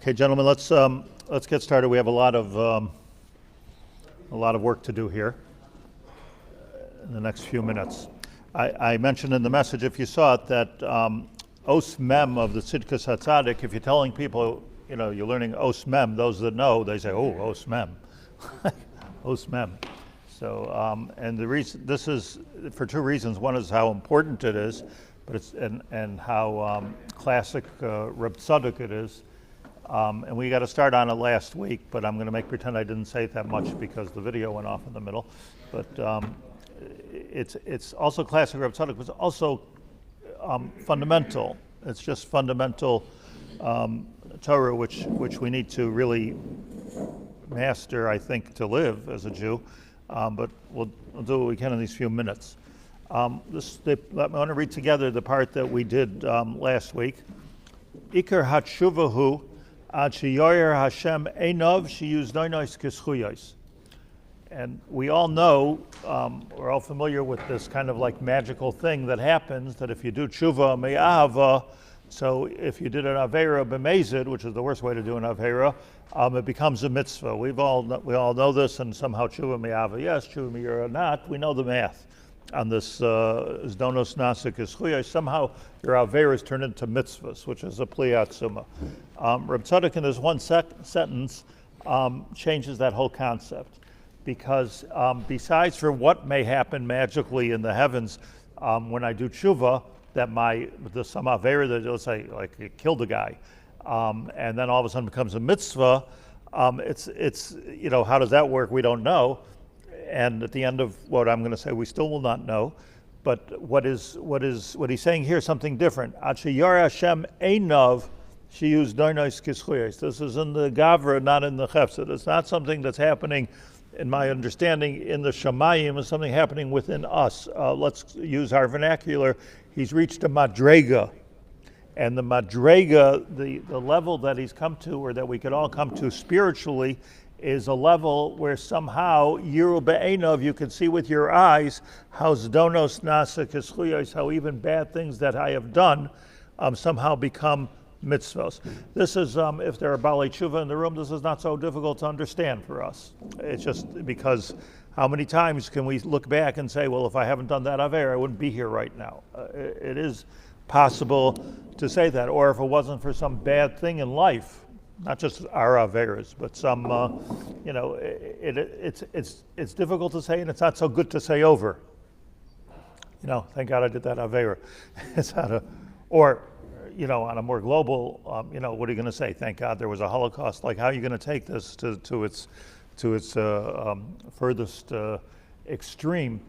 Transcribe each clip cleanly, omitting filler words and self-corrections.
Okay, gentlemen, let's get started. We have a lot of work to do here in the next few minutes. I mentioned in the message, if you saw it, that os mem of the Tzidkas Hatzadik. If you're telling people, you're learning os mem, those that know, they say, "Oh, os mem," os mem. So, and the reason this is for two reasons. One is how important it is, but it's and how classic Reb Tzadok it is. And we got to start on it last week, but I'm going to pretend I didn't say it that much because the video went off in the middle. But it's also classic Reb Tzadok, but it's also fundamental. It's just fundamental Torah, which we need to really master, I think, to live as a Jew. But we'll do what we can in these few minutes. I want to read together the part that we did last week. Ikar hatshuvahu ad sheyoyer Hashem einov sheyuz doinos kischuyos. And we all know, we're all familiar with this kind of like magical thing that happens, that if you do tshuva me'ahava, so if you did an avera b'mezid, which is the worst way to do an avera, it becomes a mitzvah. We all know this, and somehow tshuva me'ahava yes, tshuva me'ira not. We know the math on this donos nasik ischuyos. Somehow your averas turn into mitzvahs, which is a pliyat summa. Reb Tzadok in this one sentence changes that whole concept. Because besides for what may happen magically in the heavens when I do tshuva, that some avera that will say like it killed a guy, and then all of a sudden becomes a mitzvah. It's how does that work? We don't know, and at the end of what I'm going to say, we still will not know. But what he's saying here is something different. Ad sheyar Hashem einov sheyuz doinos kischuyos. This is in the gavra, not in the chefset. It's not something that's happening, in my understanding, in the Shamayim, is something happening within us. Let's use our vernacular. He's reached a madrega. And the madrega, the level that he's come to, or that we could all come to spiritually, is a level where somehow, yiru be'enov, you can see with your eyes, how zdonos nasa kischuyos, how even bad things that I have done somehow become mitzvos. This is, if there are Baalei Tshuva in the room, this is not so difficult to understand for us. It's just because how many times can we look back and say, well, if I haven't done that Aver, I wouldn't be here right now. It is possible to say that. Or if it wasn't for some bad thing in life, not just our Averas, but some, it's difficult to say, and it's not so good to say over. Thank God I did that Avera. It's not on a more global, what are you going to say? Thank God there was a Holocaust. Like, how are you going to take this to its furthest extreme?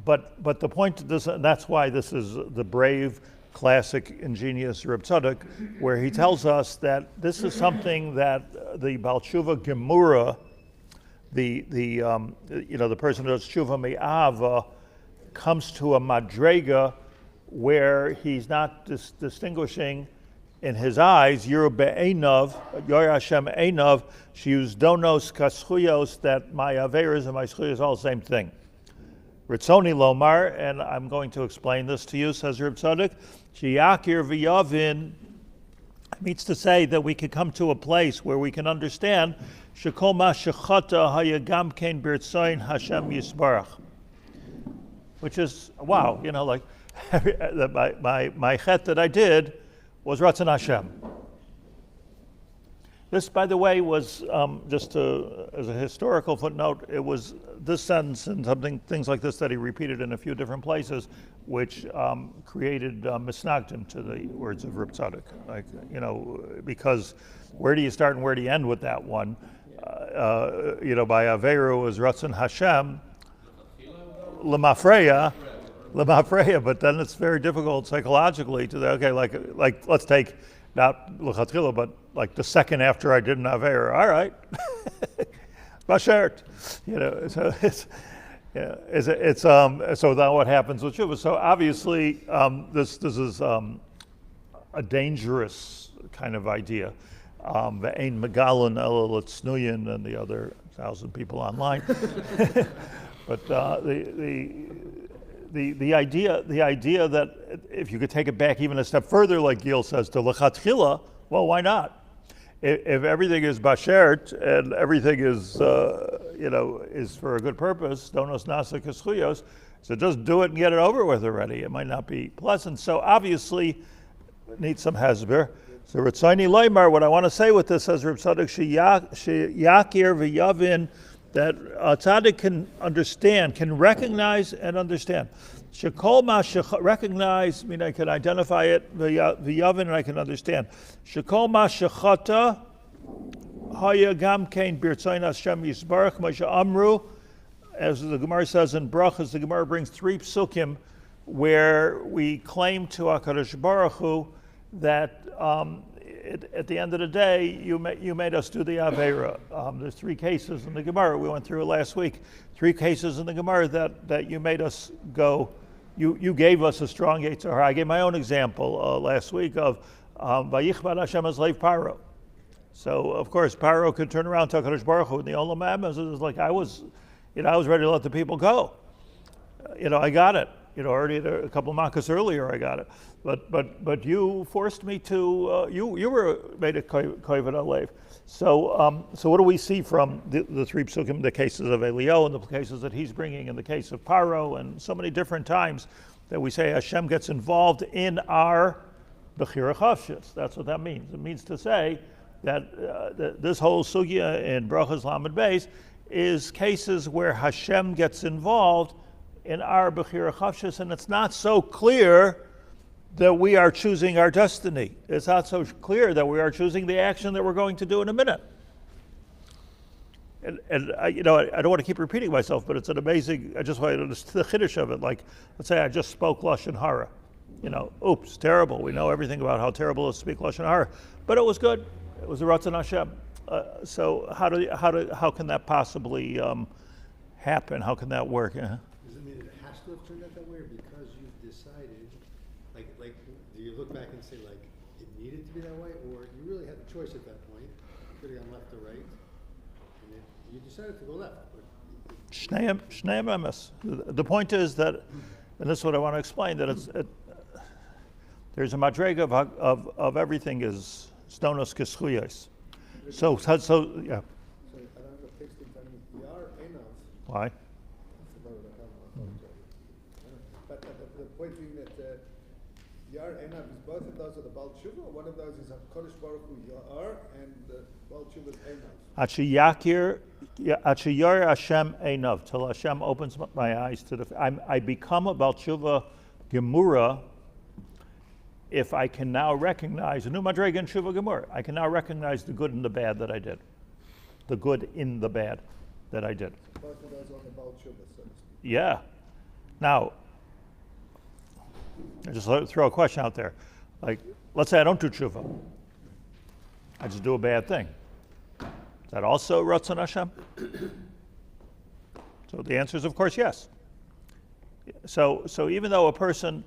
But the point of this, and that's why this is the brave, classic, ingenious Reb Tzadok, where he tells us that this is something that the Baal Tshuva Gemura, the person who does Tshuva Me'ava, comes to a madrega where he's not distinguishing in his eyes, Yiru be'enov, Yor Hashem einov, sheyuz donos kaschuyos, that my averas and my schuyos are all the same thing. Ritzoni lomar, and I'm going to explain this to you, says Reb Tzadok, sheyakir v'yavin, means to say that we can come to a place where we can understand shekol ma shechata hayagam kein b'ritzoin Hashem yisbarach, which is, wow, like, my chet that I did was Ratzon Hashem. This, by the way, was as a historical footnote. It was this sentence and things like this that he repeated in a few different places, which created misnagdim to the words of Reb Tzadok. Because where do you start and where do you end with that one? By Averu was Ratzon Hashem, Lemafreya, but then it's very difficult psychologically to say, okay, like let's take not l'chatchila, but like the second after I did an aver. All right, bashert, so so then what happens with Shuvah? So obviously this is a dangerous kind of idea. Ve'ein megalon ela l'tznuyin and the other 1,000 people online, but the idea that if you could take it back even a step further, like Gil says, to l'chatchila, well, why not? if everything is bashert and everything is, is for a good purpose, donos nasa keschuyos, so just do it and get it over with already. It might not be pleasant. So obviously, it needs some hesber. So Ritzayni Leimar, what I want to say with this, says Reb Tzadok, yakir v'yavin, that Tzaddik can understand, can recognize and understand. Shekol ma recognize, I mean, I can identify it, v'yavin, and I can understand. Shekol ma shechata, haya gam kein birtzayin Hashem yisbarach, Moshe Amru, as the Gemara says in Brachas, the Gemara brings 3 psukim where we claim to HaKadosh Baruch Hu that at the end of the day, you made us do the Avera. There's 3 cases in the Gemara. We went through it last week. 3 cases in the Gemara that you made us go. You gave us a strong Yetzer Hara. I gave my own example last week of Vayichbad Hashem as Leiv Paro. So of course Paro could turn around to HaKadosh Baruch Hu in the Olam Haba. It was like I was ready to let the people go. I got it. Already a couple of makas earlier, I got it. But you forced me to. You were made a koyvet alev. So what do we see from the 3 psukim, the cases of Elio and the cases that he's bringing, in the case of Paro, and so many different times that we say Hashem gets involved in our bechira chavshis. That's what that means. It means to say that this whole sugya in Brachas Lamed Beis is cases where Hashem gets involved in our bechira chavshis, and it's not so clear that we are choosing our destiny. It's not so clear that we are choosing the action that we're going to do in a minute. And I don't want to keep repeating myself, but it's an amazing, I just want to understand the chiddush of it. Like, let's say I just spoke Lashon Hara. Oops, terrible. We know everything about how terrible it is to speak Lashon Hara. But it was good. It was a Ratzon Hashem. So how can that possibly happen? How can that work? Does it mean it has to have turned out that way, or because you've decided, like do you look back and say, like, it needed to be that way, or you really had a choice at that point? You could have gone left or right, and you decided to go left. Shneim emes. The point is that, and this is what I want to explain, that there's a madrega of everything is stonos keschuyos. So yeah. So I don't have a text in front of me. Why? But the point being that Yar Enav is both of those are the Baal Tshuva, or one of those is HaKadosh Baruch Hu Yar, and the Baal Tshuva is Enav. Achiyar Hashem Enav, till Hashem opens my eyes to I become a Baal Tshuva Gemura if I can now recognize, a new Madrega in Tshuva Gemura, I can now recognize the good and the bad that I did. The good in the bad that I did. Both of those on the Baal Tshuva, so to speak. Yeah. Now, I just throw a question out there. Like, let's say I don't do tshuva. I just do a bad thing. Is that also Ratzon Hashem? So the answer is, of course, yes. So even though a person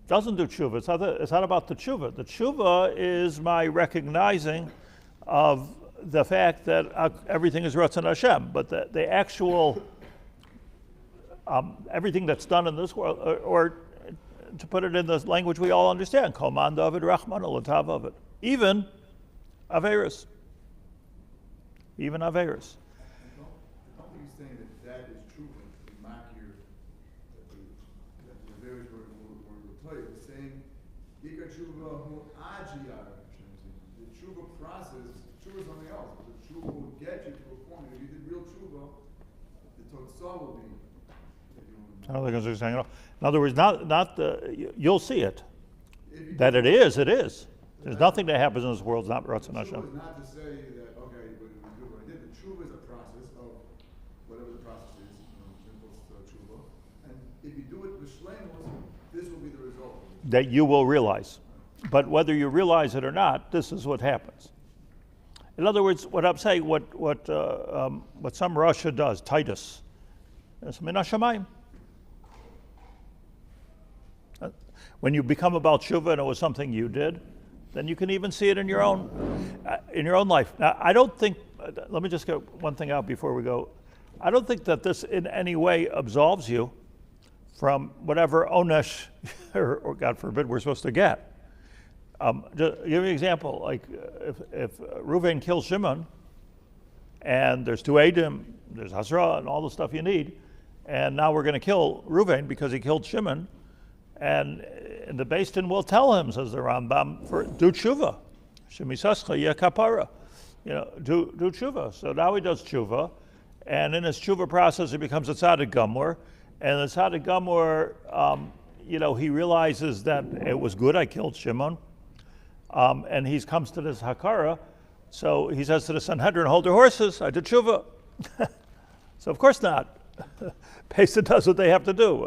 doesn't do tshuva, it's not about the tshuva. The tshuva is my recognizing of the fact that everything is Ratzon Hashem, but the actual everything that's done in this world, or to put it in the language we all understand, Kol man David Rachman Latav of it, even Averis. Even Averis. Don't you saying that is true in Makir, that the Averis were played, saying, Yikar Tshuva hu ajiyar, the Tshuva process, Tshuva is something else, but the Tshuva will get you to a point. If you did real Tshuva, the Totzah will be. I don't think I'm saying it. In other words, not the, you'll see it. That it is. There's nothing that happens in this world that's not Ratzon Hashem. Tshuva is not to say that, okay, but do what I did. The Tshuva is a process of whatever the process is, Tshuva. And if you do it with Shlemus, this will be the result. That you will realize. But whether you realize it or not, this is what happens. In other words, what I'm saying, what some Russia does, Titus, it's min hashamayim. When you become a Baal Tshuva and it was something you did, then you can even see it in your own life. Now, I don't think. Let me just get one thing out before we go. I don't think that this in any way absolves you from whatever onesh, or God forbid, we're supposed to get. Just give you an example. Like if Reuven kills Shimon, and there's 2 Adim, there's Hasra, and all the stuff you need, and now we're going to kill Reuven because he killed Shimon, and the Beis Din will tell him, says the Rambam, do tshuva, shemisascha yeh kapara, do tshuva. So now he does tshuva, and in his tshuva process he becomes a tzaddik gamur, and the tzaddik gamur, he realizes that it was good I killed Shimon, and he comes to this hakara, so he says to the Sanhedrin, hold your horses, I did tshuva. So of course not. Beis Din does what they have to do.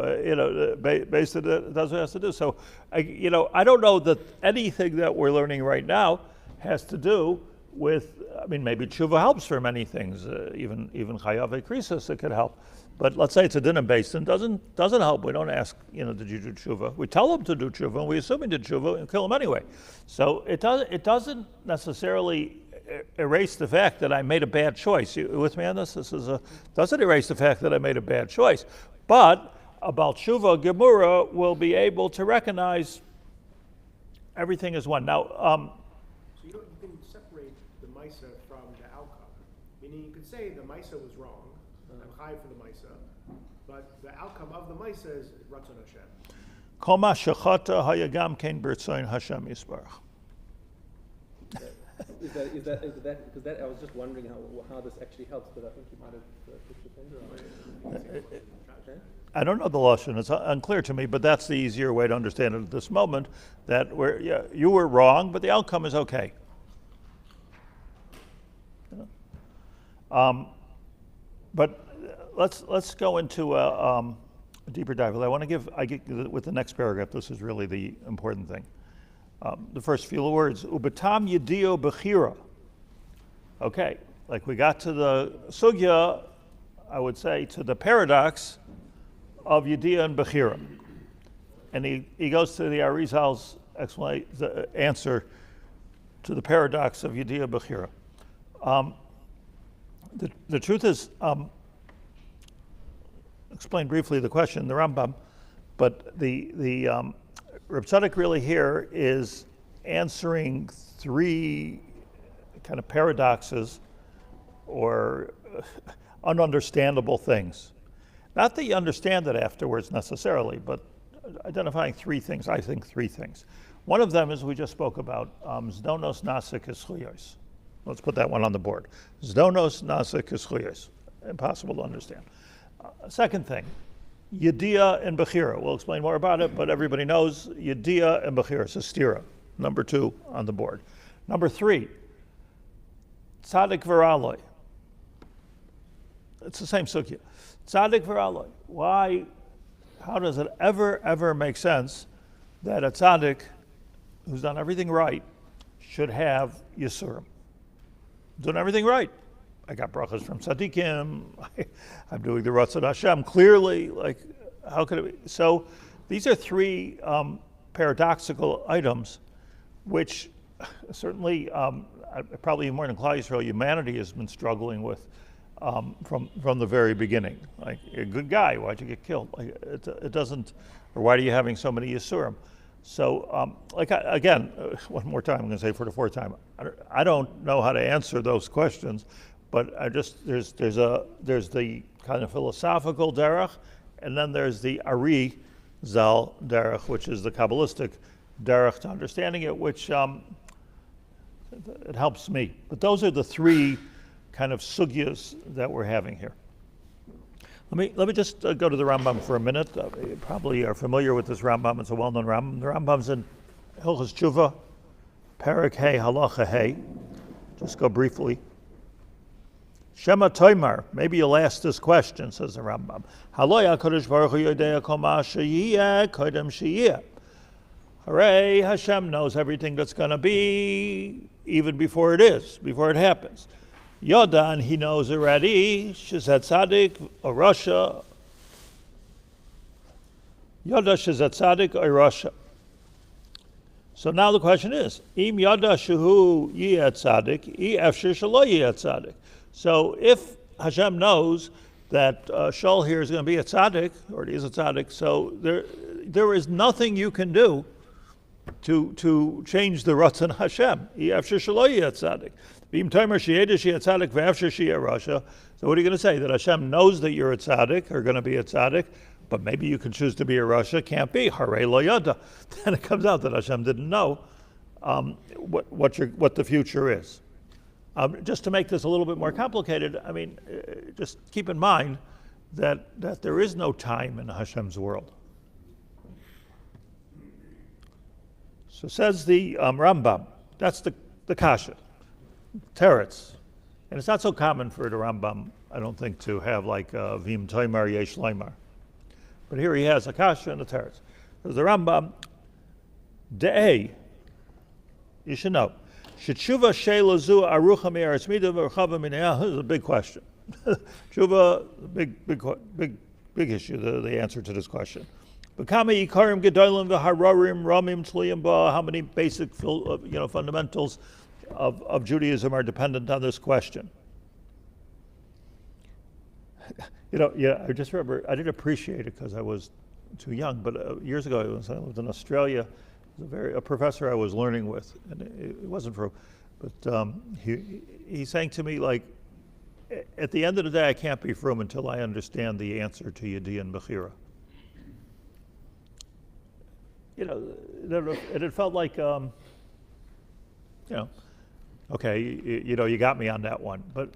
Beis Din does what it has to do. So, I don't know that anything that we're learning right now has to do with, maybe tshuva helps for many things, even chayav krisis, it could help. But let's say it's a din of Beis Din, doesn't help. We don't ask, did you do tshuva? We tell them to do tshuva, and we assume he did tshuva and kill him anyway. So it doesn't necessarily erase the fact that I made a bad choice. You with me on this? Doesn't erase the fact that I made a bad choice. But about tshuva, Gemura will be able to recognize everything as one. Now, so you can separate the Maisa from the outcome. Meaning you could say the Maisa was wrong, I'm Chai for the Maisa, but the outcome of the Maisa is Ratzon Hashem. Kol ma shechata hayagam kein b'rtzoin Hashem yisbarach. Is that because that I was just wondering how this actually helps, but I think you might have put your finger on it. I don't know the lashon; it's unclear to me. But that's the easier way to understand it at this moment. That you were wrong, but the outcome is okay. But let's go into a deeper dive. I want to give with the next paragraph. This is really the important thing. The first few words, ubetam yedio bechira. Okay, like we got to the sugya, I would say, to the paradox of yedia and bechira. And he goes to the Arizal's the answer to the paradox of yedia bechira. The truth is, explain briefly the question, the Rambam, but the Reb Tzadok really here is answering 3 kind of paradoxes or ununderstandable things. Not that you understand it afterwards necessarily, but identifying 3 things, I think 3 things. One of them is we just spoke about, Zdonos Nasik Eschuyos. Let's put that one on the board. Zdonos Nasik Eschuyos. Impossible to understand. Second thing, Yedia and Bechira. We'll explain more about it, but everybody knows Yedia and Bechira. It's a stira. Number 2 on the board. Number 3, Tzadik V'Raloi. It's the same sugya. Tzadik V'Raloi. Why? How does it ever make sense that a tzaddik who's done everything right should have Yisurim? Doing everything right. I got brachas from tzaddikim. I'm doing the Ratzon Hashem clearly. Like, how could it be? So, these are 3 paradoxical items, which certainly, probably more than Klal Yisrael, humanity has been struggling with from the very beginning. Like, you're a good guy, why'd you get killed? Like, it doesn't, or why are you having so many Yisurim? So, again, one more time, I'm going to say for the 4th time, I don't know how to answer those questions. But there's the kind of philosophical derech, and then there's the Ari Zal derech, which is the Kabbalistic derech to understanding it, which it helps me. But those are the 3 kind of sugyas that we're having here. Let me just go to the Rambam for a minute. You probably are familiar with this Rambam. It's a well-known Rambam. The Rambam's in Hilchos Tshuva, Perek Hey, Halacha Hey. Just go briefly. Shema Toimar, maybe you'll ask this question, says the Rambam. Haloya Kodesh Baruch Hu Yodea Kol Ma Sheyeh Kodem Sheyeh. Hooray, Hashem knows everything that's going to be, even before it is, before it happens. Yodan, he knows already, Shizat Hatzadik, or Russia. Yoda Shizat Hatzadik, or Russia. So now the question is, Im Yoda Shehu Yeh Hatzadik, I Efshir Shelo Yeh Hatzadik. So if Hashem knows that Shul here is going to be a tzaddik, or it is a tzaddik, so there is nothing you can do to change the Ratzon Hashem. So what are you going to say? That Hashem knows that you're a tzaddik, or going to be a tzaddik, but maybe you can choose to be a rasha? Can't be. Harei lo yada. Then it comes out that Hashem didn't know what the future is. Just to make this a little bit more complicated, I mean, just keep in mind that there is no time in Hashem's world. So says the Rambam, that's the kasha, teretz. And it's not so common for the Rambam, I don't think, to have like vim toimar yesh loimar. But here he has a kasha and a teretz. There's the Rambam, de'ei, you should know, Shetshuva sheila zu arucha me'aretz mida v'rchava minayah. This is a big question. Tshuva, big issue, the answer to this question. B'kama yikarim gedolim v'hararim ramim tliyim ba. How many basic fundamentals of Judaism are dependent on this question? I just remember, I didn't appreciate it because I was too young, but years ago I lived in Australia. A professor I was learning with, and it wasn't for, but he's saying to me, like, at the end of the day, I can't be frum until I understand the answer to Yedi and Bechira. It felt like, okay, you got me on that one, but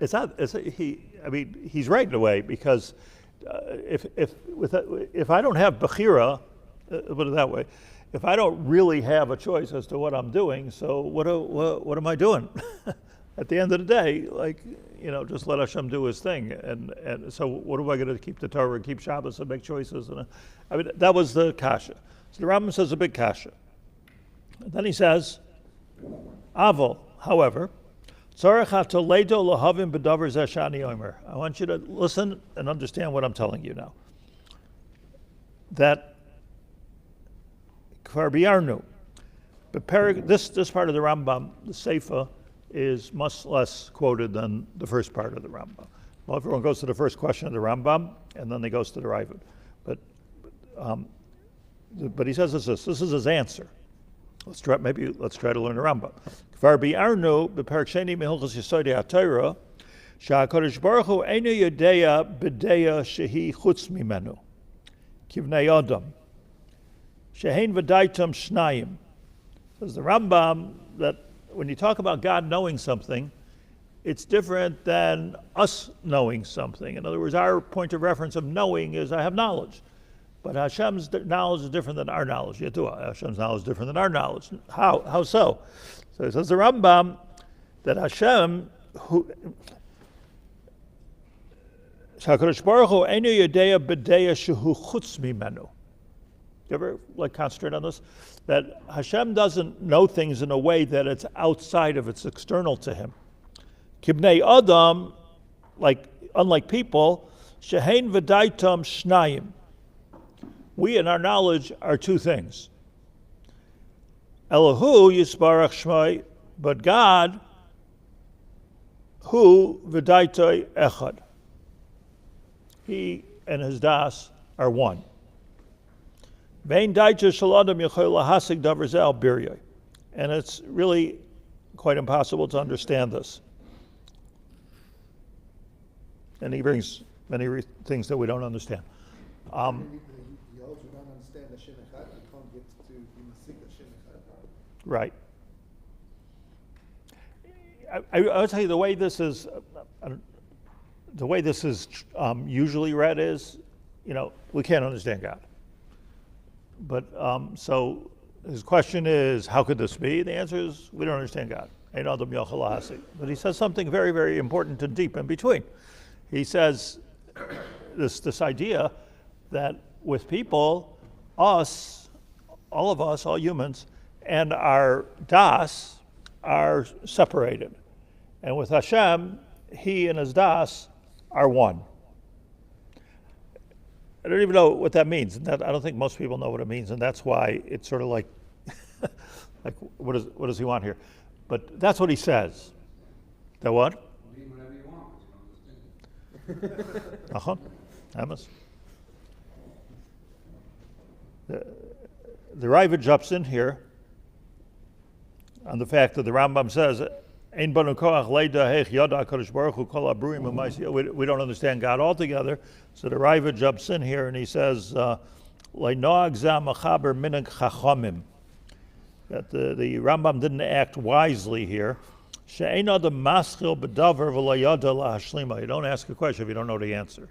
it's not. He's right in a way, because if I don't have Bechira, put it that way, if I don't really have a choice as to what I'm doing, so what am I doing? At the end of the day, just let Hashem do His thing. And so what am I going to keep the Torah and keep Shabbos and make choices? And that was the kasha. So the Rambam says a big kasha. And then he says, Avol, however, I want you to listen and understand what I'm telling you now. That this part of the Rambam, the Seifa, is much less quoted than the first part of the Rambam. Well, everyone goes to the first question of the Rambam, and then they goes to the Ravid. But he says this is his answer. Let's try to learn the Rambam. Kvar bi'arnu b'perek sheni mehilchos yesodei haTorah sheHaKadosh Baruch Hu eino yodea b'deya shehi chutz mimenu kivnei adam shehein v'daitam shnayim. Says the Rambam that when you talk about God knowing something, it's different than us knowing something. In other words, our point of reference of knowing is I have knowledge. But Hashem's knowledge is different than our knowledge. Hashem's knowledge is different than our knowledge. How so? So it says the Rambam that Hashem, HaKadosh Baruch Hu eino yodea b'deya shehu chutz mimenu. You ever concentrate on this? That Hashem doesn't know things in a way that it's outside of, it's external to Him. Kibnei Adam, unlike people, shehein v'daitam shnayim. We in our knowledge are two things. Elohu yisbarach shmai, but God, hu v'daitoi echad. He and His das are one. And it's really quite impossible to understand this. And he brings many things that we don't understand. Right. I'll tell you the way this is usually read is, we can't understand God. But so his question is, how could this be? The answer is, we don't understand God. But he says something very, very important and deep in between. He says this idea that with people, us, all of us, all humans, and our das are separated. And with Hashem, He and His das are one. I don't even know what that means. And I don't think most people know what it means, and that's why it's sort of like what does he want here? But that's what he says. That what? Read whatever you want, but you don't understand. Amos. the Ravid jumps in here on the fact that the Rambam says, "Ein banu koach leida heich yada HaKadosh Baruch Hu kol habruim u'maisi." We don't understand God altogether, so the Ravid jumps in here and he says, "Leinoag za machaber minhag chachomim." That the Rambam didn't act wisely here. She'ein adam maschil b'davar v'lo yada lahashlima. You don't ask a question if you don't know the answer.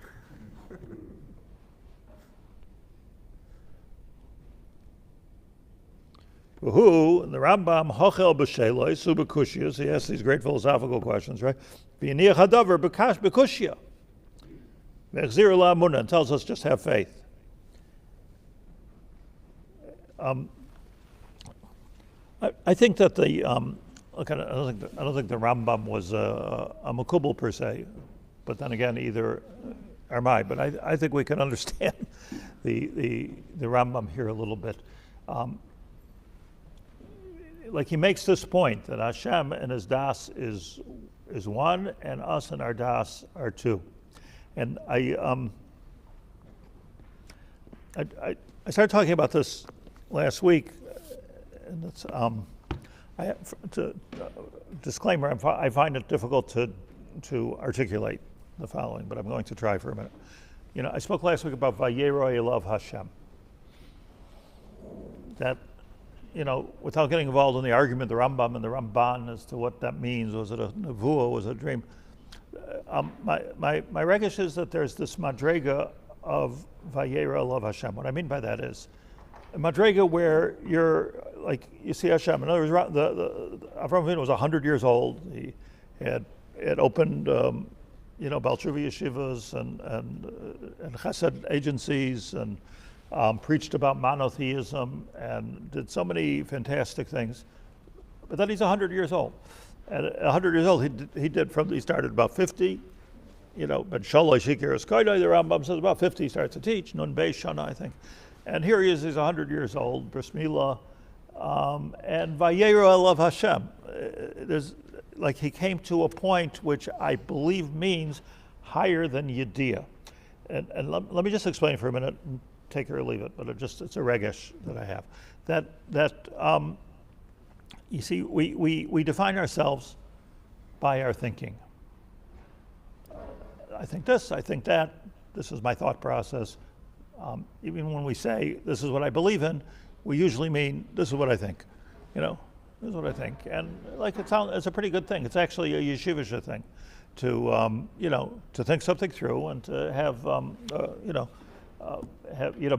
Who, the Rambam, hochel b'sheloi, subekushiyas, he asks these great philosophical questions, right? V'yiniach hadavar b'kushya. V'echzir la'amunah, and tells us just have faith. I think that look, I don't think the Rambam was a makubal per se, but then again, either am I. But I think we can understand the Rambam here a little bit. Like he makes this point that Hashem and his das is one, and us and our das are two. And I started talking about this last week, and it's disclaimer. I find it difficult to articulate the following, but I'm going to try for a minute. I spoke last week about Vayero Elav Hashem. That, without getting involved in the argument, the Rambam and the Ramban as to what that means, was it a nevuah, was it a dream? My regesh is that there's this madrega of Vayera Elav Hashem. What I mean by that is a madrega where you see Hashem. In other words, Avraham was 100 years old. He had opened, Baal Tshuva yeshivas and chesed agencies and preached about monotheism and did so many fantastic things. But then he's 100 years old. At 100 years old, he started about 50, but Shalosh Hikeres Koidai, the Rambam says about 50 he starts to teach, Nun Beis Shana, I think. And here he is, he's 100 years old, Bris Milah, and Vayero Elav Hashem. He came to a point which I believe means higher than Yediyah. And let me just explain for a minute, take it or leave it, but it's a regesh that I have. That you see, we define ourselves by our thinking. I think this, I think that, this is my thought process. Even when we say this is what I believe in, we usually mean this is what I think. This is what I think. And it's a pretty good thing. It's actually a yeshivish thing to think something through and to have,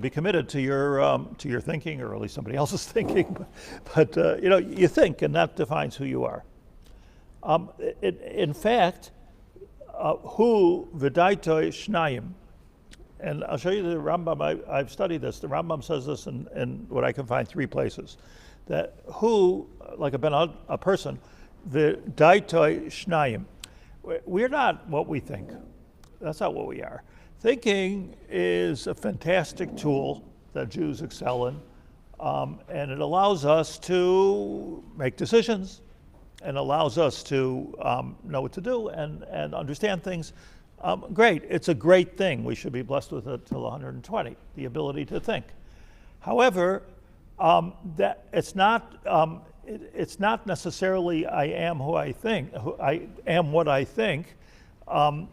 be committed to your thinking, or at least somebody else's thinking. But you think, and that defines who you are. In fact, hu v'daitoi shnayim, and I'll show you the Rambam. I've studied this. The Rambam says this in what I can find 3 places. That who, like a person, v'daitoi shnayim. We're not what we think. That's not what we are. Thinking is a fantastic tool that Jews excel in, and it allows us to make decisions, and allows us to know what to do and understand things. Great, it's a great thing. We should be blessed with it till 120, the ability to think. However, that it's not necessarily I am who I think. I am what I think. I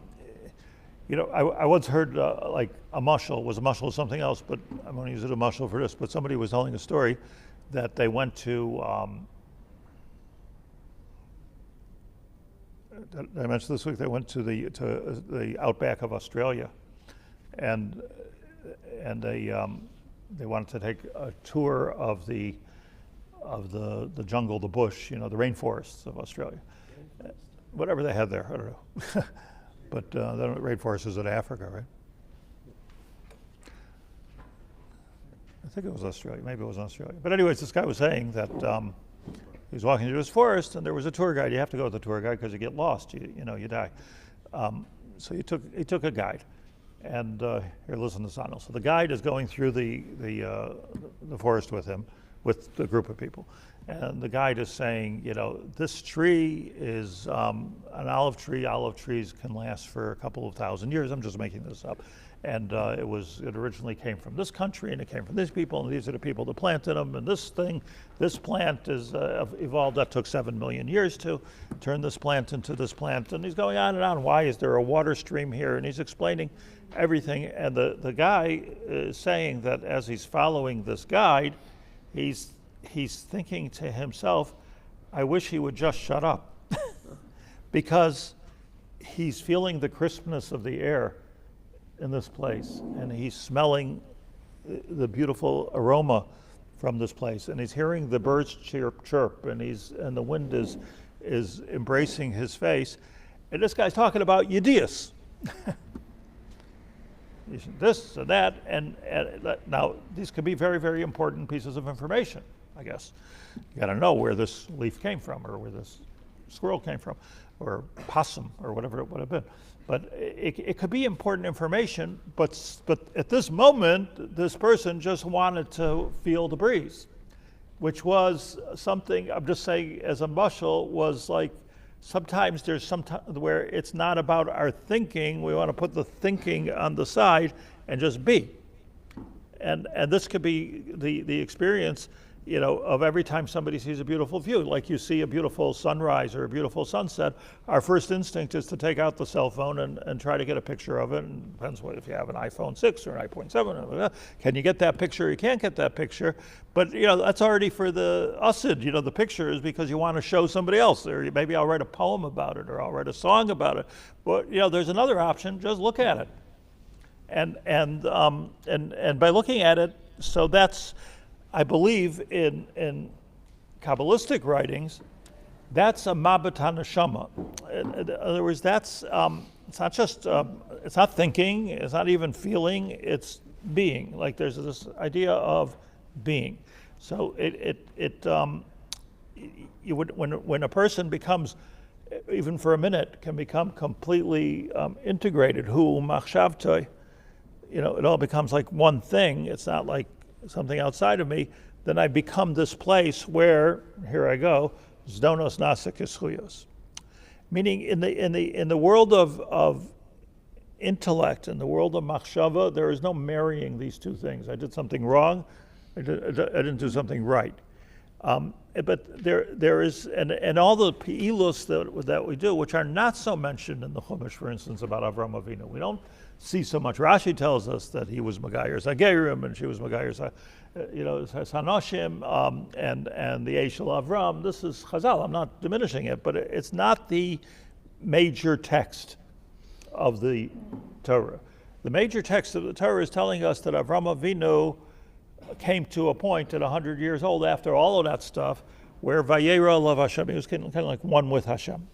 once heard a mashal was a mashal of something else, but I'm going to use it a mashal for this. But somebody was telling a story that they went to. I mentioned this week. They went to the outback of Australia, and they wanted to take a tour of the jungle, the bush, the rainforests of Australia, whatever they had there. I don't know. But the rainforest is in Africa, right? I think it was Australia. Maybe it was Australia. But anyways, this guy was saying that he was walking through this forest, and there was a tour guide. You have to go with the tour guide because you get lost. You die. So he took a guide, and here, listen to Sano. So the guide is going through the forest with him, with the group of people. And the guide is saying, this tree is an olive tree. Olive trees can last for a couple of thousand years. I'm just making this up. and it originally came from this country, and it came from these people, and these are the people that planted them, and this plant is evolved. That took 7 million years to turn this plant into this plant, and he's going on and on. Why is there a water stream here? And he's explaining everything, and the guy is saying that as he's following this guide, he's thinking to himself, I wish he would just shut up, because he's feeling the crispness of the air in this place, and he's smelling the beautiful aroma from this place, and he's hearing the birds chirp, and the wind is embracing his face, and this guy's talking about Yedius. This and that, and now these could be very, very important pieces of information, I guess. You got to know where this leaf came from, or where this squirrel came from, or possum, or whatever it would have been. But it could be important information, but at this moment, this person just wanted to feel the breeze, which was something, I'm just saying as a mashal, was like, sometimes there's where it's not about our thinking. We want to put the thinking on the side and just be. And this could be the experience, of every time somebody sees a beautiful view, like you see a beautiful sunrise or a beautiful sunset, our first instinct is to take out the cell phone and try to get a picture of it. And depends if you have an iPhone 6 or an iPhone 7. Can you get that picture? You can't get that picture. But, that's already for the usid. The picture is because you want to show somebody else. Or maybe I'll write a poem about it, or I'll write a song about it. But, there's another option. Just look at it. And by looking at it, so that's, I believe in Kabbalistic writings, that's a Mabit HaNeshama. In other words, that's it's not just it's not thinking, it's not even feeling, it's being. Like there's this idea of being. So you would when a person becomes, even for a minute, can become completely integrated. Hu machshavtoi, it all becomes like one thing. It's not like something outside of me. Then I become this place where, here I go, zdonos nasa kischuyos. Meaning in the world of intellect, in the world of machshava, there is no marrying these two things. I did something wrong, I didn't do something right. But there is, and all the pe'ilos that we do, which are not so mentioned in the Chumash, for instance, about Avraham Avinu. We don't see so much. Rashi tells us that he was Megayers Hagerim, and she was Megayers, Hanoshim, and the Eshel Avram. This is Chazal. I'm not diminishing it, but it's not the major text of the Torah. The major text of the Torah is telling us that Avraham Avinu came to a point at 100 years old after all of that stuff where Vayera Lav Hashem, he was kind of like one with Hashem.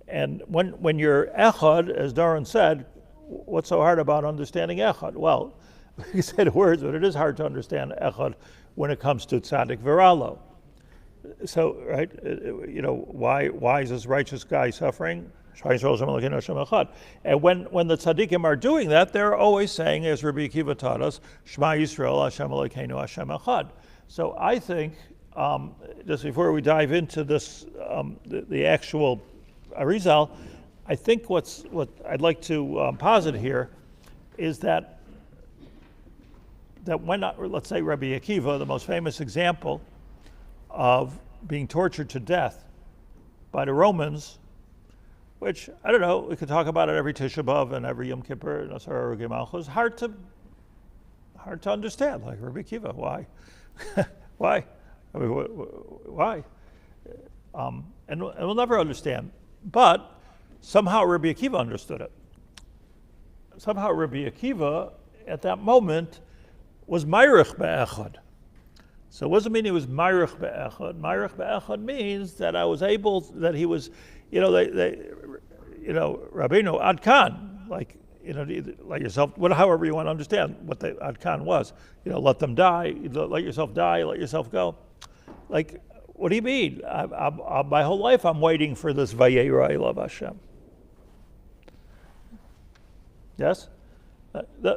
And when you're Echad, as Doran said, what's so hard about understanding Echad? Well, he said words, but it is hard to understand Echad when it comes to Tzaddik Viralo. So, right, why is this righteous guy suffering? And when the tzaddikim are doing that, they're always saying, as Rabbi Akiva taught us, Shema Yisrael, Hashem Elokeinu, Hashem Echad. So I think, just before we dive into this, the actual Arizal, I think what I'd like to posit here is that when, let's say Rabbi Akiva, the most famous example of being tortured to death by the Romans, which, I don't know, we could talk about it every Tisha B'Av and every Yom Kippur, and it's hard to understand, like Rabbi Akiva, why? Why? I mean, why? And we'll never understand. But somehow Rabbi Akiva understood it. Somehow Rabbi Akiva, at that moment, was Meirich Be'echad. So what does it mean he was Meirich Be'echad? Meirich Be'echad means that I was able, that he was, Rabbeinu Ad Kan, like yourself, however you want to understand what the Ad Kan was. Let them die, let yourself die, let yourself go. Like, what do you mean? My whole life I'm waiting for this Vayera Elav Hashem. Yes?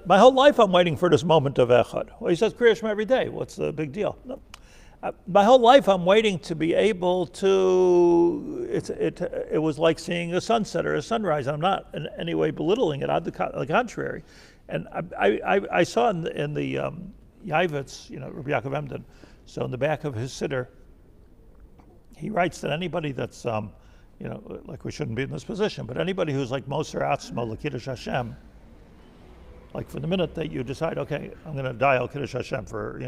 My whole life I'm waiting for this moment of Echad. Well, he says Kriya Shema every day. What's the big deal? No. My whole life I'm waiting to be able to, it was like seeing a sunset or a sunrise. I'm not in any way belittling it, on the contrary. And I saw in the Yavitz, Rabbi Yaacov Haber, so in the back of his siddur, he writes that anybody that's, like we shouldn't be in this position, but anybody who's like Moser Atzmo, L'Kiddush Hashem, like from the minute that you decide, okay, I'm going to die al Kiddush Hashem for,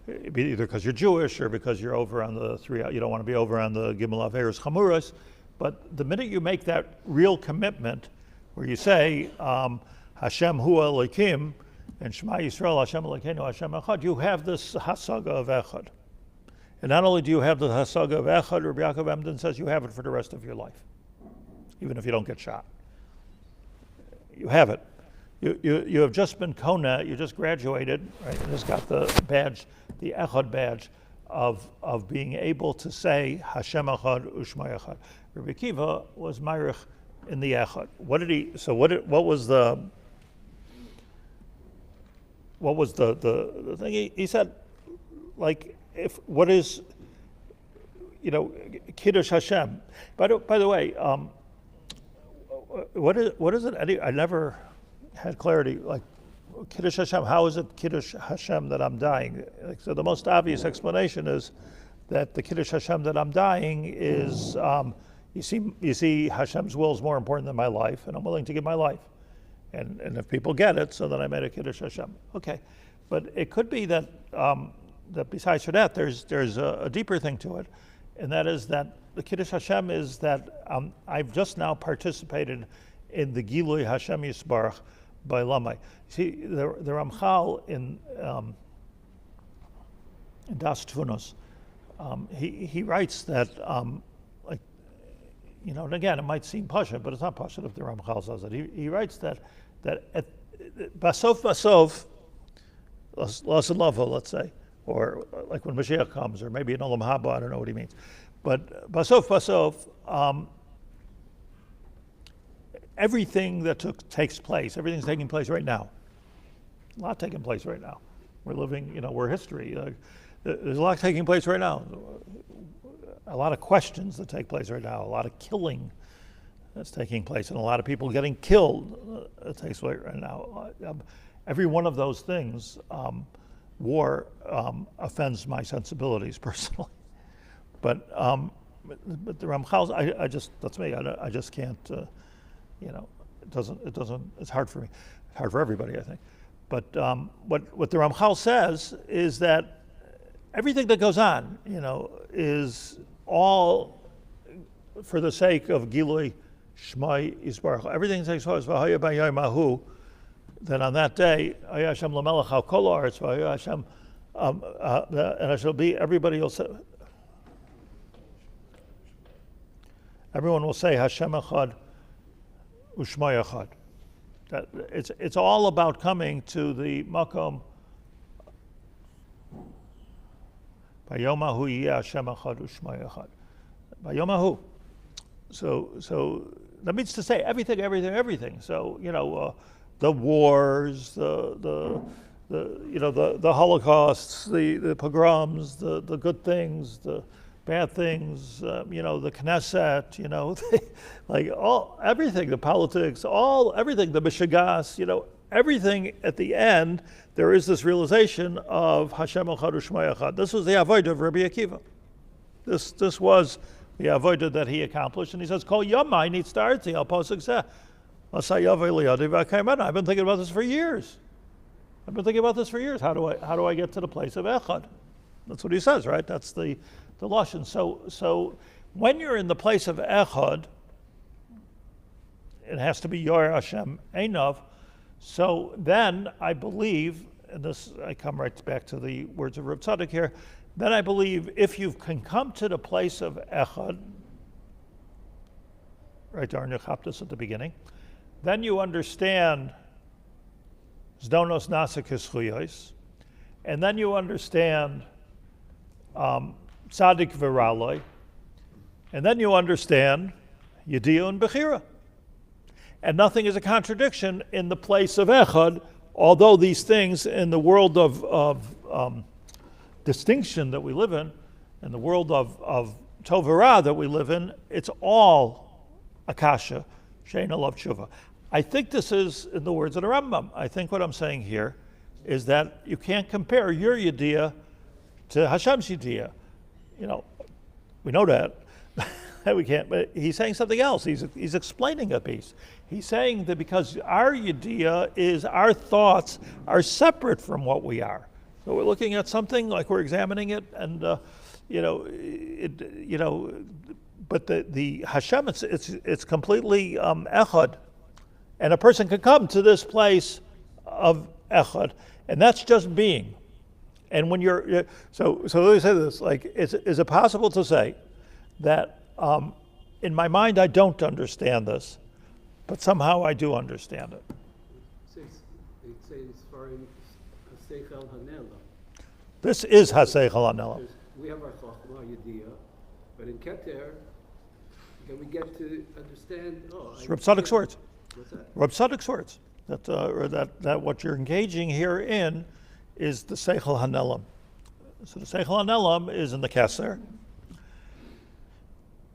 either because you're Jewish or because you're over on the you don't want to be over on the Gimel Averos Chamuras, but the minute you make that real commitment, where you say, Hashem Hu Elokim, and Shema Yisrael, Hashem Elokeinu, Hashem Echad, you have this hasaga of Echad. And not only do you have the hasaga of Echad, Rabbi Yaacov Haber says you have it for the rest of your life, even if you don't get shot. You have it. You have just been Kona, you just graduated, right? And just got the badge, the Echad badge of being able to say Hashem Echad Ushma Echad. Rabbi Akiva was Meirich in the Echad. What was the thing? He said, like, what is Kiddush Hashem? By the way, what is it? I never had clarity, like Kiddush Hashem, how is it Kiddush Hashem that I'm dying? So the most obvious explanation is that the Kiddush Hashem that I'm dying is, you see Hashem's will is more important than my life, and I'm willing to give my life. And if people get it, so then I made a Kiddush Hashem. Okay, but it could be that that besides for that, there's a deeper thing to it, and that is that the Kiddush Hashem is that I've just now participated in the Gilui Hashem Yisbarach by Lamai. See, the Ramchal in Das Tvunos, he writes that, and again, it might seem Pasha, but it's not Pasha if the Ramchal says it. He writes that at Basof, let's say, or like when Mashiach comes, or maybe in Olam Haba, I don't know what he means. But Basof, everything that takes place, everything's taking place right now. A lot taking place right now. We're living, we're history. There's a lot taking place right now. A lot of questions that take place right now. A lot of killing that's taking place, and a lot of people getting killed takes place right now. Every one of those things, war offends my sensibilities personally. But the Ramchal, that's me. I just can't. It doesn't. It's hard for me. It's hard for everybody, I think. But what the Ramchal says is that everything that goes on, is all for the sake of Gilui Shmai Yisbarach. Everything takes place. V'haya b'yayim ahu. Then on that day, Hashem lamelech al kol haaretz, v'haya Hashem, and I shall be. Everybody will say. Everyone will say Hashem Echad Ushma Echad. That it's all about coming to the makom. Bayomahu yeh Hashem Echad Ushma Echad. Bayomahu. So that means to say everything. So the wars, the Holocausts, the pogroms, the good things, the bad things, the Knesset, like everything, the politics, everything, the Mishagas, everything at the end, there is this realization of Hashem Echad Ushma Echad. This was the avodah of Rabbi Akiva. This was the avodah that he accomplished, and he says, Kol Yomai needs to arti al posuk zeh. I've been thinking about this for years. How do I get to the place of Echad? That's what he says, right? That's the lashon. So when you're in the place of Echad, it has to be Yor Hashem Einav. So then I believe, and this I come right back to the words of Rav Tzadok here. Then I believe if you can come to the place of Echad, right there in your chapters at the beginning, then you understand Zdonos Nasa Kischuyos, and then you understand Tzadik Viraloi, and then you understand Yediah and Bechira. And nothing is a contradiction in the place of Echad, although these things in the world of distinction that we live in the world of Tov Ra that we live in, it's all Akasha, Sheina Love Tshuva. I think this is, in the words of the Rambam, I think what I'm saying here is that you can't compare your Yediyah to Hashem's Yediyah. You know, we know that. We can't, but he's saying something else. He's explaining a piece. He's saying that because our Yediyah is, our thoughts are separate from what we are. So we're looking at something, like we're examining it, and but the Hashem, it's completely echad, and a person can come to this place of echad, and that's just being. And when you're so let me say this: like, is it possible to say that in my mind I don't understand this, but somehow I do understand it? It says for Haseichel Hanela. This is Haseichel Hanela. We have our Chachma Yediyah, but in Keter, then we get to understand. It's Reb Tzadok's words. What's that? Reb Tzadok's words. That what you're engaging here in is the Seichel Hanelam. So the Seichel Hanelam is in the Keser.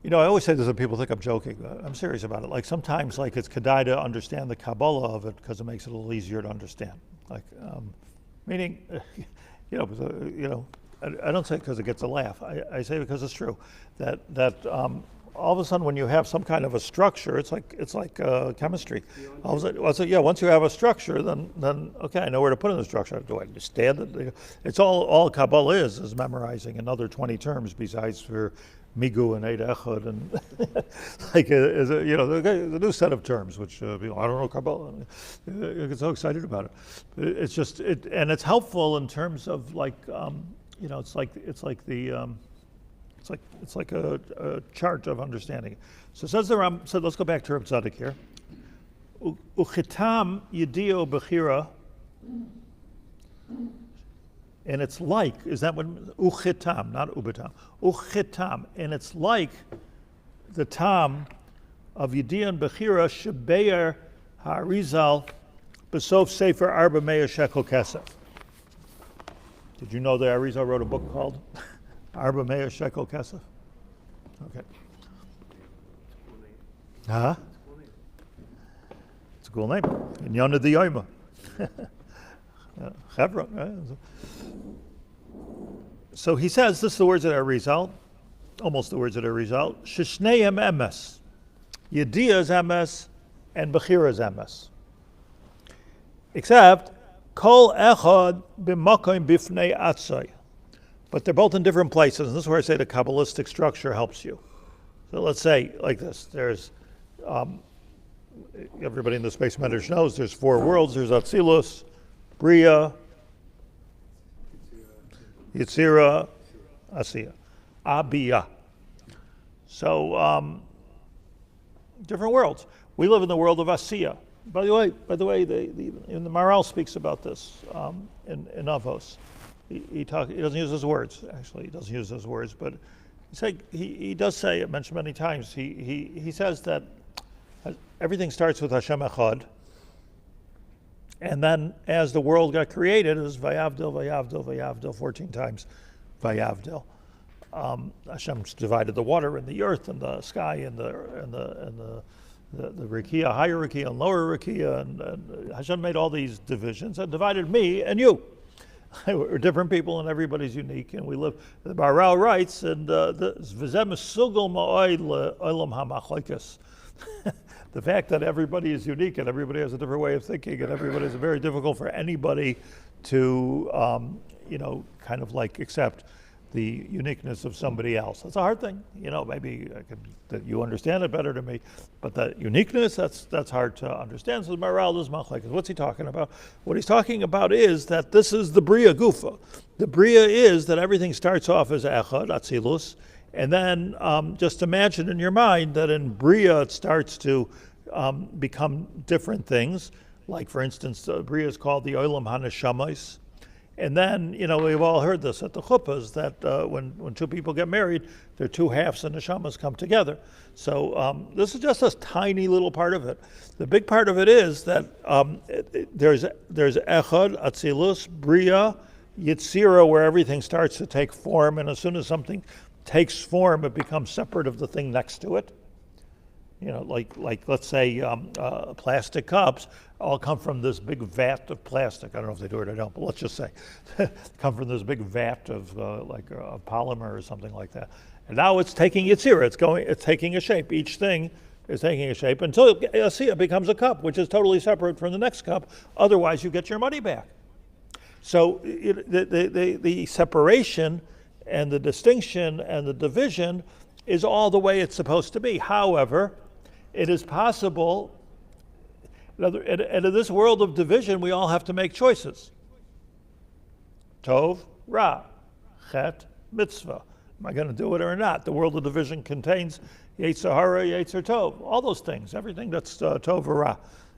You know, I always say this and people think I'm joking, but I'm serious about it. Like sometimes, like it's kedai to understand the Kabbalah of it because it makes it a little easier to understand. Like, meaning, I don't say it because it gets a laugh. I say it because it's true. That all of a sudden, when you have some kind of a structure, it's like chemistry. All of a sudden, once you have a structure, then okay, I know where to put in the structure. Do I understand it? It's all Kabbalah is memorizing another 20 terms besides for Migu and Eid Echad and like the new set of terms, which I don't know Kabbalah. I get so excited about it. It's just and it's helpful in terms of like it's like a chart of understanding. So says the Ram. So let's go back to Reb Tzadok here. Uchitam Yedio Bechira. And it's like, is that what, uchitam, not ubetam, uchitam, and it's like the tam of Yediyah and Bechira shebeir ha'arizal besof sefer arba meya shekel kesef. Did you know that Arizal wrote a book called Arba Meya Shekel Kesef? Okay. Huh? It's a cool name. In Yonah the Yoima. Chevron, right? So he says, this is the words of Arizal, almost the words of Arizal, Shishneim emes, Yediyah is emes, and Bechira is emes. Except, Kol echad b'makom bifnei atzai. But they're both in different places, and this is where I say the Kabbalistic structure helps you. So let's say, like this, there's, everybody in the space medrash knows, there's 4 worlds, there's Atzilus, Bria, Yitzira, Asiya, Abiyah. So, different worlds. We live in the world of Asiya. By the way, in the Maharal speaks about this in Avos. He doesn't use his words. Actually, he doesn't use his words, but he does say it mentioned many times. He says that everything starts with Hashem Echad. And then as the world got created, it was Vayavdil, Vayavdil, Vayavdil, 14 times Vayavdil. Hashem divided the water and the earth and the sky and the Rikiya, higher Rikiya and lower Rikiya, and Hashem made all these divisions and divided me and you. We're different people and everybody's unique, and we live. The Maharal writes, and the fact that everybody is unique and everybody has a different way of thinking and everybody is very difficult for anybody to, kind of like accept the uniqueness of somebody else. That's a hard thing. Maybe that you understand it better than me, but that uniqueness, that's hard to understand. So the Maharal is machlekes. What's he talking about? What he's talking about is that this is the Bria Gufa. The Bria is that everything starts off as Echad, Atzilus, and then just imagine in your mind that in Bria it starts to become different things. Like, for instance, Bria is called the Olam HaNeshamas. And then, we've all heard this at the chuppahs, that when 2 people get married, their 2 halves and neshamas come together. So this is just a tiny little part of it. The big part of it is that there's Echad, Atzilus, Bria, Yetzira, where everything starts to take form, and as soon as something takes form, it becomes separate of the thing next to it. You know, like let's say plastic cups all come from this big vat of plastic. I don't know if they do it or don't, but let's just say come from this big vat of a polymer or something like that. And now it's taking Yetzira. It's taking a shape. Each thing is taking a shape until it becomes a cup, which is totally separate from the next cup. Otherwise, you get your money back. So the separation and the distinction and the division is all the way it's supposed to be. However, it is possible, and in this world of division, we all have to make choices. Tov, Ra, Chet, Mitzvah. Am I going to do it or not? The world of division contains Yetzer Hara, Yetzer Tov, all those things, everything that's Tov or Ra.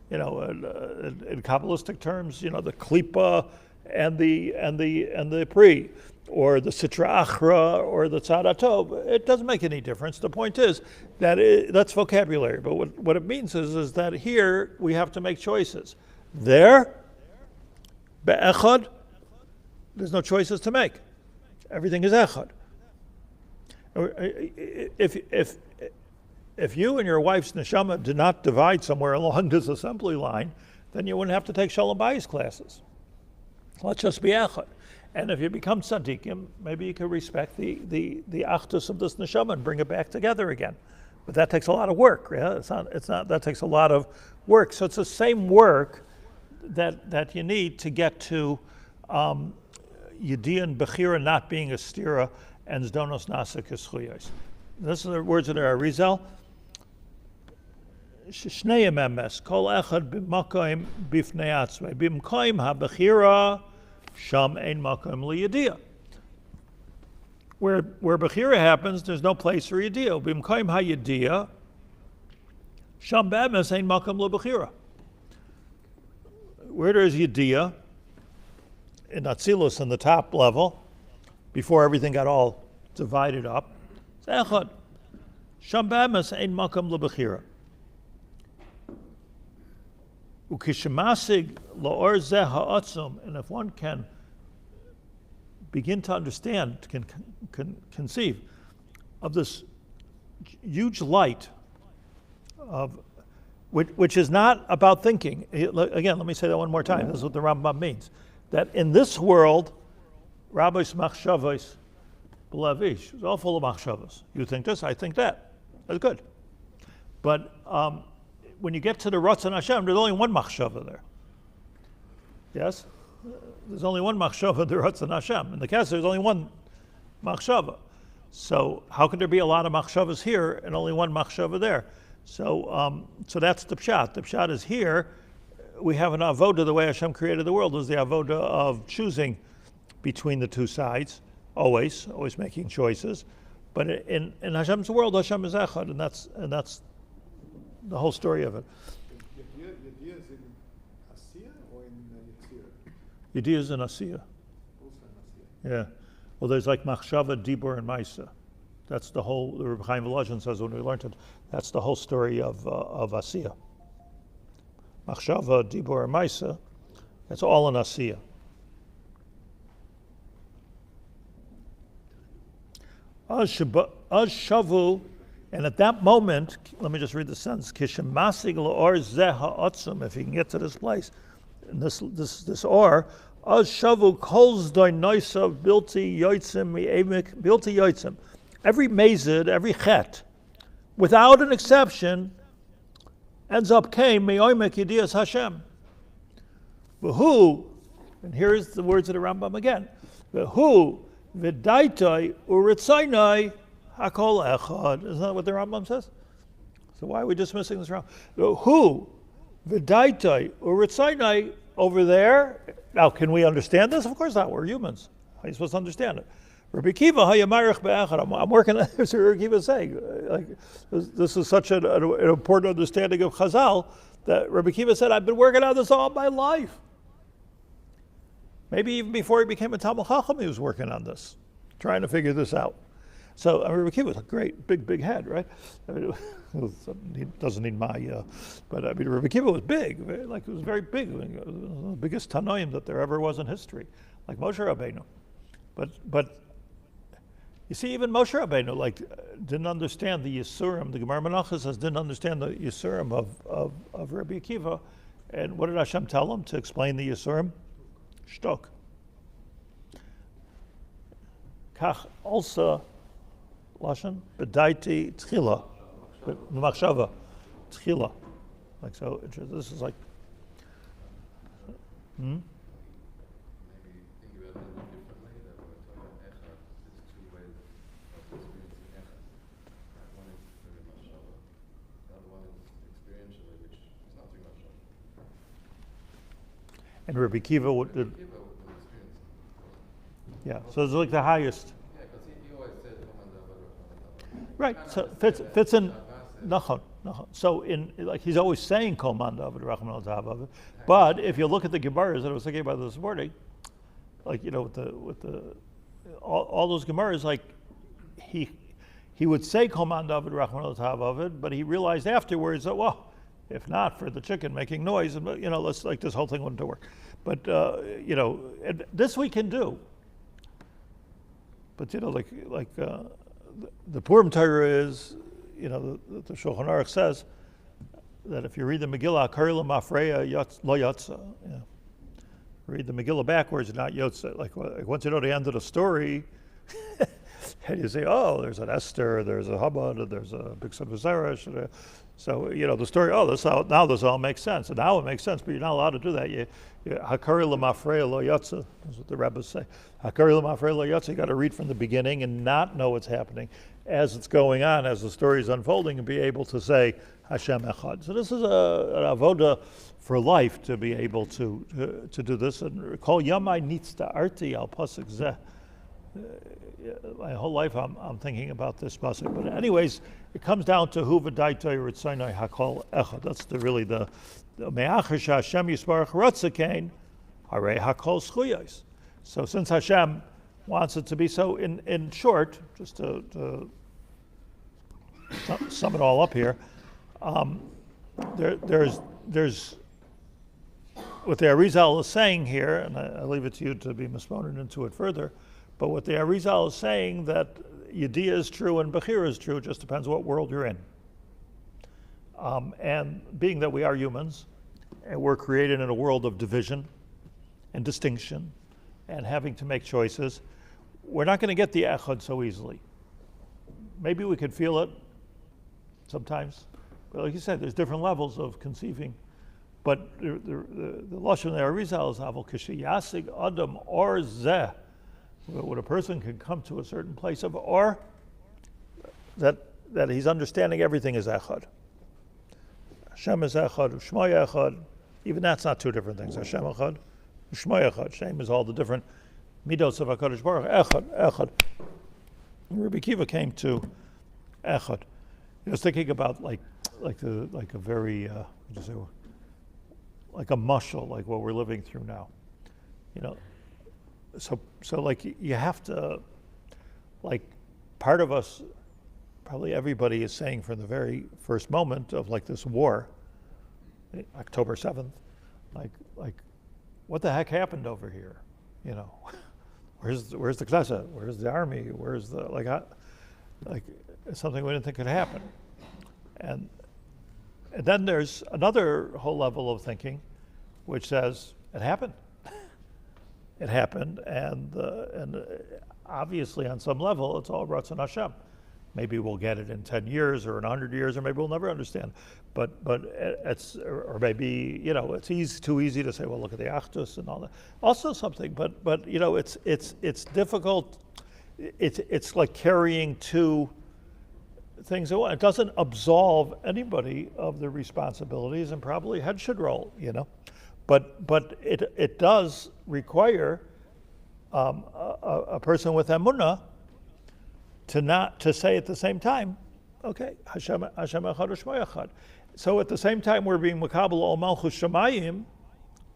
You know, in Kabbalistic terms, you know, the Klipa and the Pri, or the Sitra Achra, or the Tzad Tov. It doesn't make any difference. The point is that that's vocabulary. But what it means is that here we have to make choices. There, be'echad, there's no choices to make. Everything is echad. If you and your wife's neshama did not divide somewhere along this assembly line, then you wouldn't have to take Shalom Bayis classes. Let's just be echad. And if you become tzaddikim, maybe you can respect the achdus of this neshama and bring it back together again. But that takes a lot of work. Yeah? It's not. That takes a lot of work. So it's the same work that you need to get to Yediyah and Bechira not being a stira and Zdonos Nasa Keschuyos. This are the words of the Arizal. Shnei emes kol echad b'makom b'fnei atzmei b'mkoim ha'bechira sham ein makom liyediyah. Where bechira happens, there's no place for yediyah. B'mkoim ha'yediyah sham be'emes ein makom lebechira. Where there's yediyah in Atzilus in the top level, before everything got all divided up, it's echad. Sham be'emes ein makom lebechira. Ukishemasig la'or zeh ha'atzum, and if one can begin to understand, can conceive of this huge light of which is not about thinking. Again, let me say that one more time. This is what the Rambam means. That in this world, Rabbi's machshavos b'lev ish, it's all full of machshavos. You think this, I think that. That's good. But when you get to the Ratzon Hashem, there's only one machshava there. Yes? There's only one machshava, the Ratzon Hashem. In the Kesser, there's only one machshava. So how could there be a lot of machshavas here and only one machshava there? So that's the pshat. The pshat is here. We have an avoda, the way Hashem created the world, is the avoda of choosing between the two sides, always making choices. But in Hashem's world, Hashem is echad, and that's the whole story of it. Yediyah is in Asiya or in Yetzirah? Yediyah is in Asiya. Yeah. Well, there's like Machshava, Dibur, and Maisa. That's the whole, the Reb Chaim Volozhin says when we learned it, that's the whole story of Asiya. Machshava, Dibur, and Maisa, that's all in Asiya. Az Shavu, and at that moment, let me just read the sentence, Kishemasig la'or zeh ha'atzum, if you can get to this place, and this or, Az Shavu kols doinoisa bilti yoitzim mi'emik bilti yoitzim. Every mazid, every chet, without an exception, ends up came me'oimek yediyas Hashem. V'hu, and here's the words of the Rambam again, V'hu v'daitai uritzainai hakol echad. Isn't that what the Rambam says? So why are we dismissing this Rambam? Who? V'daitai uritzainai over there. Now, can we understand this? Of course not. We're humans. How are you supposed to understand it? Rabbi Kiva hayamarich be'echad. I'm working on this. Rabbi Kiva is saying, like, this is such an important understanding of Chazal that Rabbi Kiva said, I've been working on this all my life. Maybe even before he became a Talmud Chacham, he was working on this, trying to figure this out. So Rabbi Kiva was a great, big head, right? I mean, he doesn't need my, but I mean, Rabbi Kiva was big, like it was very big, the biggest Tanoim that there ever was in history. like Moshe Rabbeinu. But you see, even Moshe Rabbeinu didn't understand the Yisurim. The Gemara Menachos says didn't understand the Yisurim of Rabbi Akiva. And what did Hashem tell him to explain the Yisurim? Shtok. Kach also lashon bedaiti tchila, b'machshava tchila. Like so, this is like. Maybe think about it a little differently, that when we're talking about echad, there's two ways of experiencing echad. One is through mashava, the other one is experientially, which is not through mashava. And Rabbi Akiva would Rabbi Akiva would experience it. yeah. So it's like the highest. Yeah, because he always said, Right. So fits in. Nachon. So he's always saying Kol Man David Rachman Al Zahav, but if you look at the Gemaras that I was thinking about this morning, with the all those Gemaras, like he would say Kol Man David Rachman Al Zahav, but he realized afterwards that if not for the chicken making noise, let's this whole thing wouldn't work. But this we can do. But the Purim Torah is. The Shulchan Aruch says that if you read the Megillah, Karila Mafreya Lo Yotza, read the Megillah backwards, not Yotza. Like once you know the end of the story, and you say, there's an Esther, there's a Chabad, there's a Big Son of Zeresh. So the story. Now this all makes sense, and now it makes sense. But you're not allowed to do that. Hakarila Mafreya Lo Yotza. That's what the rabbis say. Hakarila Mafreya Lo Yotza. You got to read from the beginning and not know what's happening as it's going on, as the story is unfolding, and be able to say Hashem Echad. So this is an avoda for life to be able to do this. And recall Yamai Nitzta Arti Al Pasuk Zeh. My whole life I'm thinking about this pasuk. But anyways, it comes down to Hu V'Daitoi Ritzonai Hakol Echad. That's the Me'achar Hashem Yisbarach Ratzakein Harei Hakol Schuyos. So since Hashem wants it to be so, in short, just to sum it all up here, there's what the Arizal is saying here, and I leave it to you to be mismoted into it further, but what the Arizal is saying that Yediyah is true and Bechira is true, it just depends what world you're in. And being that we are humans, and we're created in a world of division and distinction, and having to make choices, we're not going to get the echad so easily. Maybe we could feel it sometimes, but like you said, there's different levels of conceiving. But the lashon the Arizal is avol k'sheyasig adam or zeh, when a person can come to a certain place of or, that he's understanding everything is echad. Hashem is echad, Ushmai echad. Even that's not two different things. Hashem echad, Ushmai echad. Shem is all the different midos of HaKadosh Baruch echad. Rabbi Akiva came to echad. He was thinking about like a very like a mushal, like what we're living through now. So like you have to, like part of us, probably everybody is saying from the very first moment of like this war, October 7th, like what the heck happened over here? Where's the Knesset? Where's the army? Where's the like it's something we didn't think could happen. And then there's another whole level of thinking, which says it happened. It happened, and obviously on some level it's all Ratzon Hashem. Maybe we'll get it in 10 years or in 100 years, or maybe we'll never understand. But it's, or maybe it's too easy to say, well, look at the Achdus and all that. Also something, but it's difficult. It's like carrying two things at once. It doesn't absolve anybody of the responsibilities, and probably head should roll, But it does require a person with emunah to say at the same time, okay, Hashem echad u'shmo echad. So at the same time we're being makabel al malchus shamayim,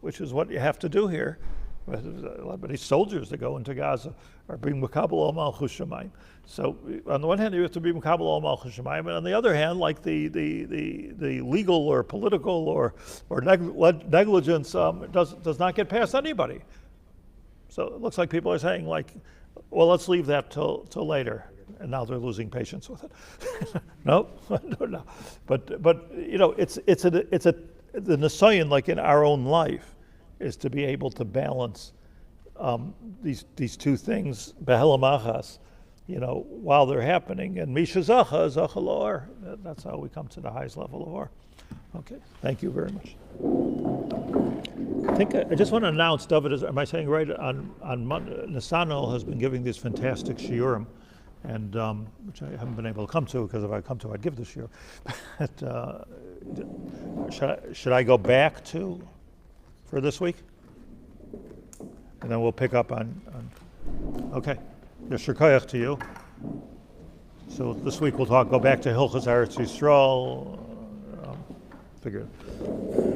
which is what you have to do here. Many soldiers that go into Gaza are being makabel al malchus shamayim. So on the one hand, you have to be makabel al malchus shamayim, and on the other hand, like the legal or political or negligence does not get past anybody. So it looks like people are saying, like, well, let's leave that till later. And now they're losing patience with it. No. But the nisayon, like in our own life, is to be able to balance these two things, behelamachas, while they're happening. And misha zacha, zacha la'or. That's how we come to the highest level of or. Okay, thank you very much. I think I just want to announce, David, am I saying right, on Monday, Nisanel has been giving these fantastic shiurim, and which I haven't been able to come to, because if I come to, I'd give the shiur. But should I go back for this week? And then we'll pick up on okay. Yeshur koyach to you. So this week we'll go back to Hilchos Eretz Yisrael. Figure it.